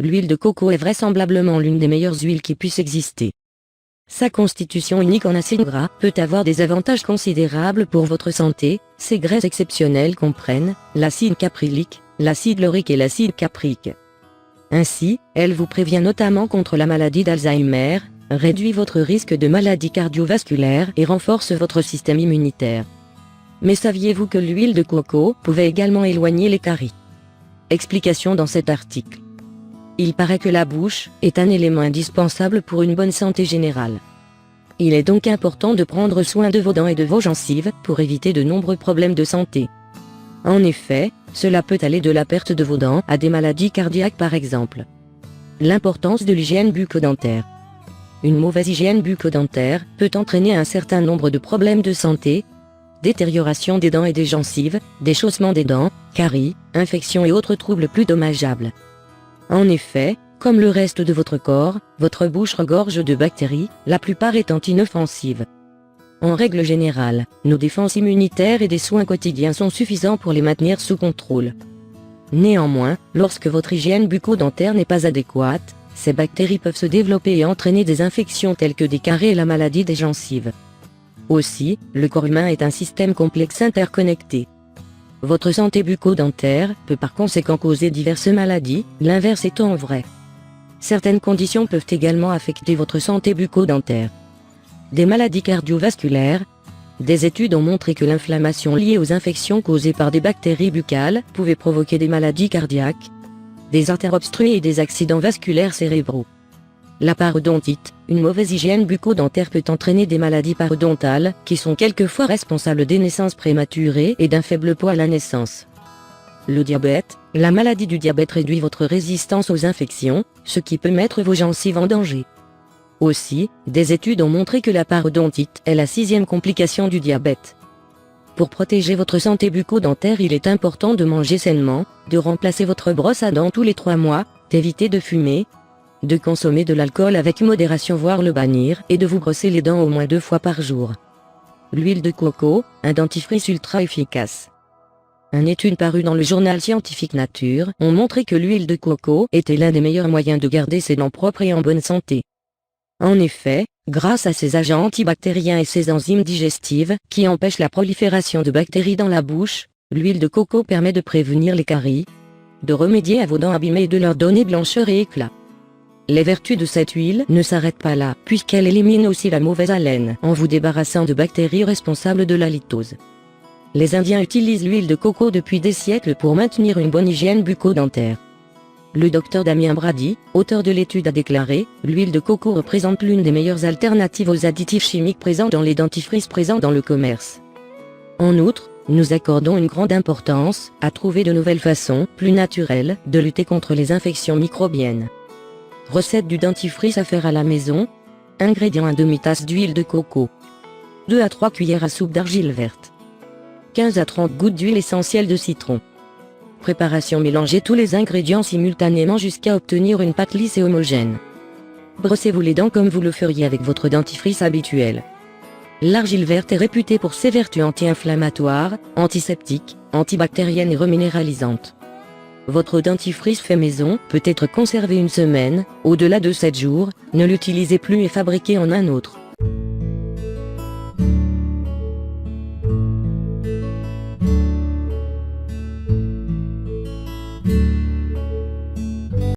l'huile de coco est vraisemblablement l'une des meilleures huiles qui puissent exister. Sa constitution unique en acides gras peut avoir des avantages considérables pour votre santé. Ces graisses exceptionnelles comprennent l'acide caprylique, l'acide laurique et l'acide caprique. Ainsi, elle vous prévient notamment contre la maladie d'Alzheimer, réduit votre risque de maladie cardiovasculaire et renforce votre système immunitaire. Mais saviez-vous que l'huile de coco pouvait également éloigner les caries? Explication dans cet article. Il paraît que la bouche est un élément indispensable pour une bonne santé générale. Il est donc important de prendre soin de vos dents et de vos gencives pour éviter de nombreux problèmes de santé. En effet, cela peut aller de la perte de vos dents à des maladies cardiaques par exemple. L'importance de l'hygiène bucco-dentaire. Une mauvaise hygiène bucco-dentaire peut entraîner un certain nombre de problèmes de santé, détérioration des dents et des gencives, déchaussement des dents, caries, infections et autres troubles plus dommageables. En effet, comme le reste de votre corps, votre bouche regorge de bactéries, la plupart étant inoffensives. En règle générale, nos défenses immunitaires et des soins quotidiens sont suffisants pour les maintenir sous contrôle. Néanmoins, lorsque votre hygiène bucco-dentaire n'est pas adéquate, ces bactéries peuvent se développer et entraîner des infections telles que des caries et la maladie des gencives. Aussi, le corps humain est un système complexe interconnecté. Votre santé bucco-dentaire peut par conséquent causer diverses maladies, l'inverse étant vrai. Certaines conditions peuvent également affecter votre santé bucco-dentaire. Des maladies cardiovasculaires. Des études ont montré que l'inflammation liée aux infections causées par des bactéries buccales pouvait provoquer des maladies cardiaques, des artères obstruées et des accidents vasculaires cérébraux. La parodontite, une mauvaise hygiène bucco-dentaire peut entraîner des maladies parodontales qui sont quelquefois responsables des naissances prématurées et d'un faible poids à la naissance. Le diabète, la maladie du diabète réduit votre résistance aux infections, ce qui peut mettre vos gencives en danger. Aussi, des études ont montré que la parodontite est la 6e complication du diabète. Pour protéger votre santé bucco-dentaire, il est important de manger sainement, de remplacer votre brosse à dents tous les 3 mois, d'éviter de fumer, de consommer de l'alcool avec modération voire le bannir et de vous brosser les dents au moins 2 fois par jour. L'huile de coco, un dentifrice ultra efficace. Une étude parue dans le journal scientifique Nature ont montré que l'huile de coco était l'un des meilleurs moyens de garder ses dents propres et en bonne santé. En effet, grâce à ses agents antibactériens et ses enzymes digestives qui empêchent la prolifération de bactéries dans la bouche, l'huile de coco permet de prévenir les caries, de remédier à vos dents abîmées et de leur donner blancheur et éclat. Les vertus de cette huile ne s'arrêtent pas là, puisqu'elle élimine aussi la mauvaise haleine en vous débarrassant de bactéries responsables de la litose. Les Indiens utilisent l'huile de coco depuis des siècles pour maintenir une bonne hygiène bucco-dentaire. Le docteur Damien Brady, auteur de l'étude, a déclaré « L'huile de coco représente l'une des meilleures alternatives aux additifs chimiques présents dans les dentifrices présents dans le commerce. » En outre, nous accordons une grande importance à trouver de nouvelles façons, plus naturelles, de lutter contre les infections microbiennes. Recette du dentifrice à faire à la maison. Ingrédients: 1 demi-tasse d'huile de coco, 2 à 3 cuillères à soupe d'argile verte, 15 à 30 gouttes d'huile essentielle de citron. Préparation: mélangez tous les ingrédients simultanément jusqu'à obtenir une pâte lisse et homogène. Brossez-vous les dents comme vous le feriez avec votre dentifrice habituel. L'argile verte est réputée pour ses vertus anti-inflammatoires, antiseptiques, antibactériennes et reminéralisantes. Votre dentifrice fait maison peut être conservé 1 semaine, au-delà de 7 jours, ne l'utilisez plus et fabriquez en un autre.